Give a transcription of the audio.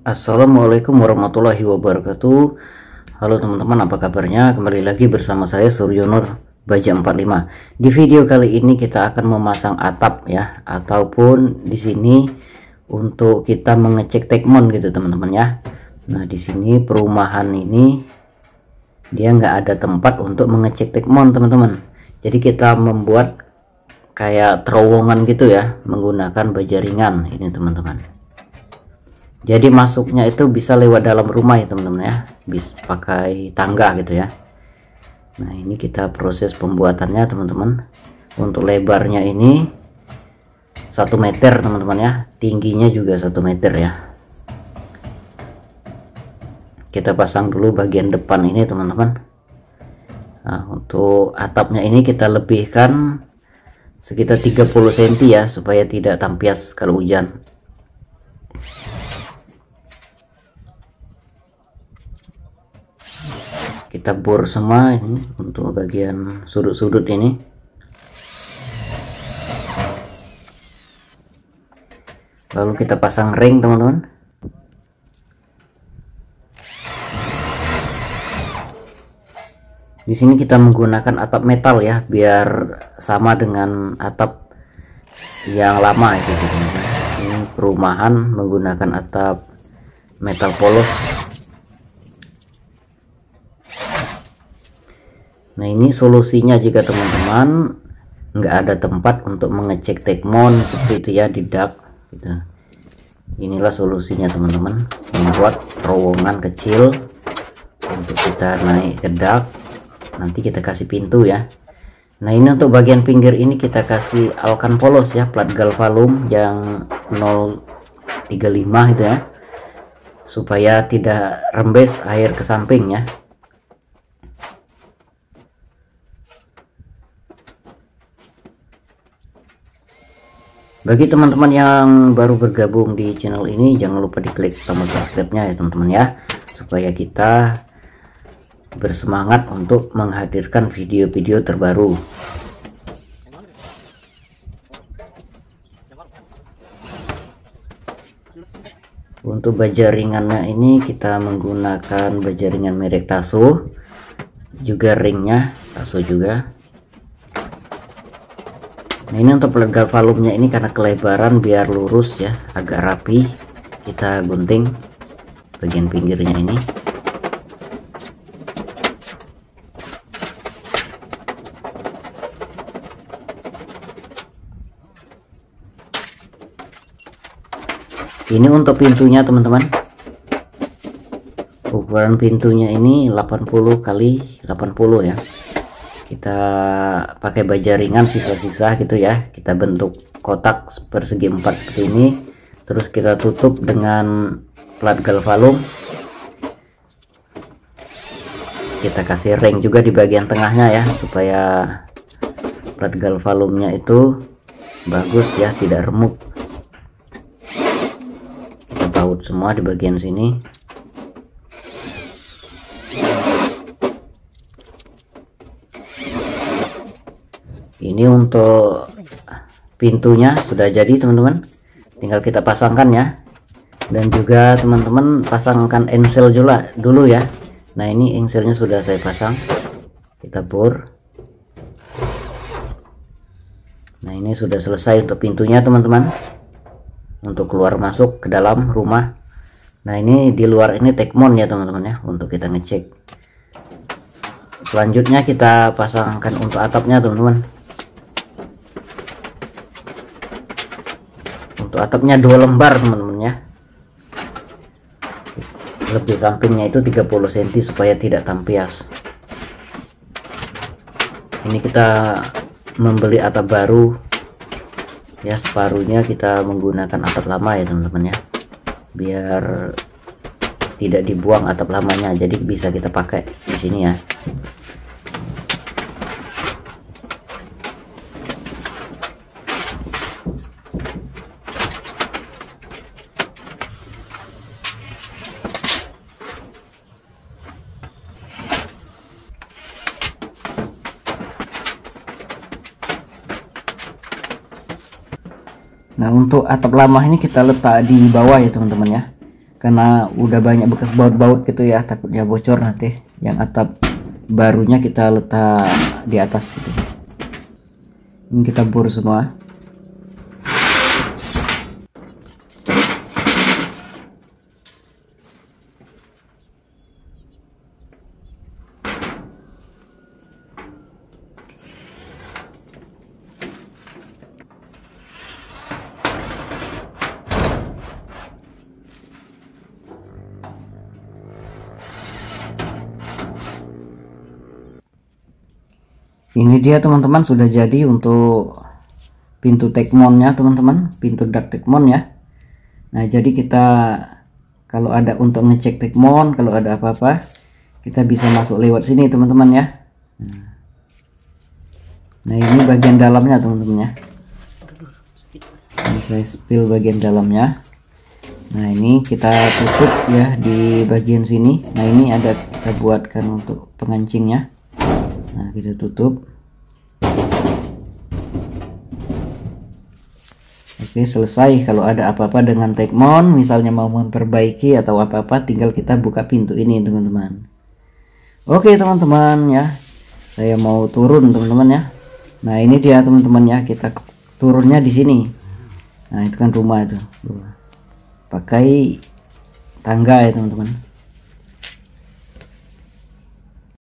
Assalamualaikum warahmatullahi wabarakatuh. Halo teman-teman, apa kabarnya? Kembali lagi bersama saya Suryonur Baja 45. Di video kali ini kita akan memasang atap ya, ataupun di sini untuk kita mengecek tekmon gitu teman-teman ya. Nah, di sini perumahan ini dia nggak ada tempat untuk mengecek tekmon teman-teman. Jadi kita membuat kayak terowongan gitu ya, menggunakan baja ringan ini teman-teman. Jadi masuknya itu bisa lewat dalam rumah ya teman-teman ya, bisa pakai tangga gitu ya. Nah, ini kita proses pembuatannya teman-teman. Untuk lebarnya ini 1 meter teman-teman ya, tingginya juga 1 meter ya. Kita pasang dulu bagian depan ini teman-teman. Nah, untuk atapnya ini kita lebihkan sekitar 30 cm ya, supaya tidak tampias kalau hujan. Kita bor semua ini untuk bagian sudut-sudut ini. Lalu kita pasang ring teman-teman. Di sini kita menggunakan atap metal ya, biar sama dengan atap yang lama itu teman-teman. Ini perumahan menggunakan atap metal polos. Nah, ini solusinya jika teman-teman nggak ada tempat untuk mengecek tekmon seperti itu ya di dak gitu. Inilah solusinya teman-teman, membuat terowongan kecil untuk kita naik ke dak. Nanti kita kasih pintu ya. Nah, ini untuk bagian pinggir ini kita kasih alkan polos ya, plat galvalum yang 035 itu ya, supaya tidak rembes air ke samping ya. Bagi teman-teman yang baru bergabung di channel ini, jangan lupa diklik tombol subscribe-nya ya teman-teman ya, supaya kita bersemangat untuk menghadirkan video-video terbaru. Untuk baja ringannya ini kita menggunakan baja ringan merek Tasso, juga ringnya Tasso juga. Nah, ini untuk plat galvalumnya ini karena kelebaran biar lurus ya, agak rapi, kita gunting bagian pinggirnya ini. Ini untuk pintunya teman-teman. Ukuran pintunya ini 80 kali 80 ya. Kita pakai baja ringan sisa-sisa gitu ya, kita bentuk kotak persegi 4 seperti ini, terus kita tutup dengan plat galvalum. Kita kasih ring juga di bagian tengahnya ya, supaya plat galvalumnya itu bagus ya, tidak remuk. Kita baut semua di bagian sini. Ini untuk pintunya sudah jadi teman-teman, tinggal kita pasangkan ya. Dan juga teman-teman pasangkan engsel juga dulu ya. Nah, ini engselnya sudah saya pasang, kita bor. Nah, ini sudah selesai untuk pintunya teman-teman, untuk keluar masuk ke dalam rumah. Nah, ini di luar ini tekmon ya teman-teman ya, untuk kita ngecek. Selanjutnya kita pasangkan untuk atapnya teman-teman. Untuk atapnya 2 lembar teman-teman ya, lebih sampingnya itu 30 cm supaya tidak tampias. Ini kita membeli atap baru ya, separuhnya kita menggunakan atap lama ya teman-teman ya, biar tidak dibuang atap lamanya, jadi bisa kita pakai di sini ya. Nah, untuk atap lama ini kita letak di bawah ya teman-teman ya. karena udah banyak bekas baut-baut gitu ya, takutnya bocor nanti. Yang atap barunya kita letak di atas gitu. Ini kita bor semua. Ini dia teman-teman, sudah jadi untuk pintu tekmonnya teman-teman, pintu dak tekmon ya. Nah jadi kita kalau ada untuk ngecek tekmon, kalau ada apa-apa kita bisa masuk lewat sini teman-teman ya. Nah ini bagian dalamnya teman-teman ya. Ini saya spill bagian dalamnya. Nah ini kita tutup ya di bagian sini. Nah ini ada kita buatkan untuk pengancingnya. Nah kita tutup. Oke, selesai. Kalau ada apa-apa dengan tekmon, misalnya mau memperbaiki atau apa-apa, tinggal kita buka pintu ini teman-teman. Oke teman-teman ya, saya mau turun teman-teman ya. Nah ini dia teman-teman ya, kita turunnya di sini. Nah itu kan rumah itu, pakai tangga ya teman-teman.